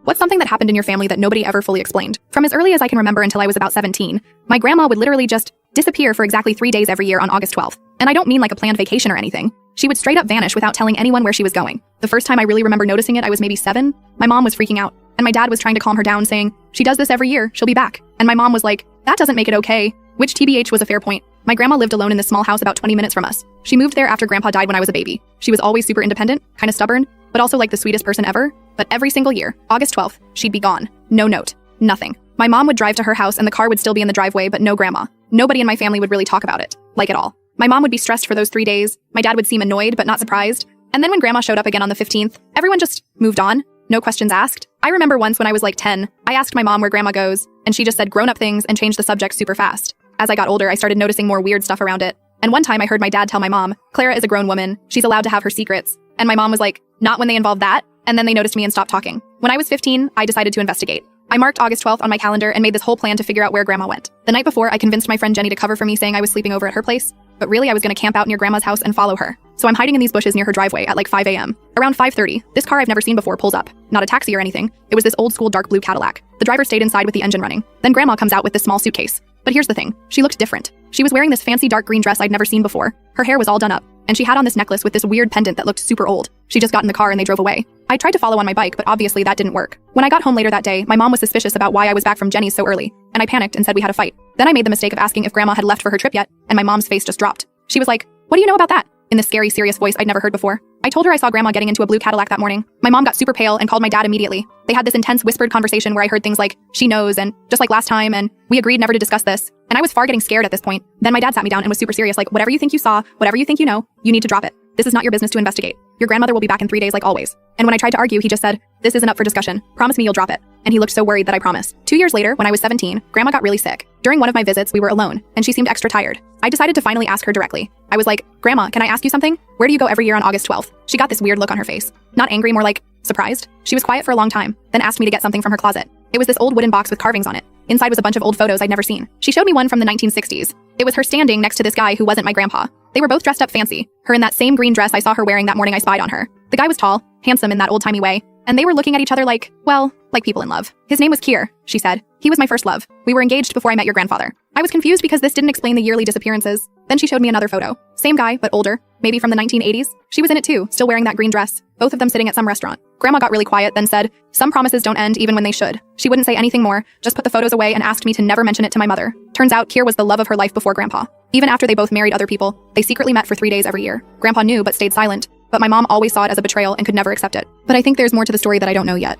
What's something that happened in your family that nobody ever fully explained? From as early as I can remember until I was about 17, my grandma would literally just disappear for exactly 3 days every year on August 12th. And I don't mean like a planned vacation or anything. She would straight up vanish without telling anyone where she was going. The first time I really remember noticing it, I was maybe 7. My mom was freaking out, and my dad was trying to calm her down, saying, "She does this every year, she'll be back." And my mom was like, "That doesn't make it okay," which TBH was a fair point. My grandma lived alone in this small house about 20 minutes from us. She moved there after grandpa died when I was a baby. She was always super independent, kind of stubborn, but also like the sweetest person ever. But every single year, August 12th, she'd be gone. No note. Nothing. My mom would drive to her house and the car would still be in the driveway, but no grandma. Nobody in my family would really talk about it. Like at all. My mom would be stressed for those 3 days. My dad would seem annoyed, but not surprised. And then when grandma showed up again on the 15th, everyone just moved on. No questions asked. I remember once when I was like 10, I asked my mom where grandma goes, and she just said grown-up things and changed the subject super fast. As I got older, I started noticing more weird stuff around it. And one time I heard my dad tell my mom, "Clara is a grown woman. She's allowed to have her secrets." And my mom was like, "Not when they involve that." And then they noticed me and stopped talking. When I was 15, I decided to investigate. I marked August 12th on my calendar and made this whole plan to figure out where grandma went. The night before, I convinced my friend Jenny to cover for me, saying I was sleeping over at her place. But really, I was going to camp out near grandma's house and follow her. So I'm hiding in these bushes near her driveway at like 5 a.m. Around 5:30, this car I've never seen before pulls up. Not a taxi or anything. It was this old school dark blue Cadillac. The driver stayed inside with the engine running. Then grandma comes out with this small suitcase. But here's the thing. She looked different. She was wearing this fancy dark green dress I'd never seen before. Her hair was all done up. And she had on this necklace with this weird pendant that looked super old. She just got in the car and they drove away. I tried to follow on my bike, but obviously that didn't work. When I got home later that day, my mom was suspicious about why I was back from Jenny's so early, and I panicked and said we had a fight. Then I made the mistake of asking if grandma had left for her trip yet, and my mom's face just dropped. She was like, "What do you know about that?" in this scary, serious voice I'd never heard before. I told her I saw grandma getting into a blue Cadillac that morning. My mom got super pale and called my dad immediately. They had this intense whispered conversation where I heard things like, "She knows," and "just like last time," and "we agreed never to discuss this." And I was far getting scared at this point. Then my dad sat me down and was super serious, like, "Whatever you think you saw, whatever you think you know, you need to drop it. This is not your business to investigate. Your grandmother will be back in 3 days like always." And when I tried to argue, he just said, "This isn't up for discussion. Promise me you'll drop it." And he looked so worried that I promised. 2 years later, when I was 17, grandma got really sick. During one of my visits, we were alone, and she seemed extra tired. I decided to finally ask her directly. I was like, "Grandma, can I ask you something? Where do you go every year on August 12th? She got this weird look on her face. Not angry, more like surprised. She was quiet for a long time, then asked me to get something from her closet. It was this old wooden box with carvings on it. Inside was a bunch of old photos I'd never seen. She showed me one from the 1960s. It was her standing next to this guy who wasn't my grandpa. They were both dressed up fancy. Her in that same green dress I saw her wearing that morning I spied on her. The guy was tall, handsome in that old-timey way, and they were looking at each other like, well, like people in love. "His name was Kier," she said. "He was my first love. We were engaged before I met your grandfather." I was confused because this didn't explain the yearly disappearances. Then she showed me another photo. Same guy, but older, maybe from the 1980s. She was in it too, still wearing that green dress. Both of them sitting at some restaurant. Grandma got really quiet, then said, "Some promises don't end even when they should." She wouldn't say anything more, just put the photos away and asked me to never mention it to my mother. Turns out Kier was the love of her life before grandpa. Even after they both married other people, they secretly met for 3 days every year. Grandpa knew but stayed silent. But my mom always saw it as a betrayal and could never accept it. But I think there's more to the story that I don't know yet.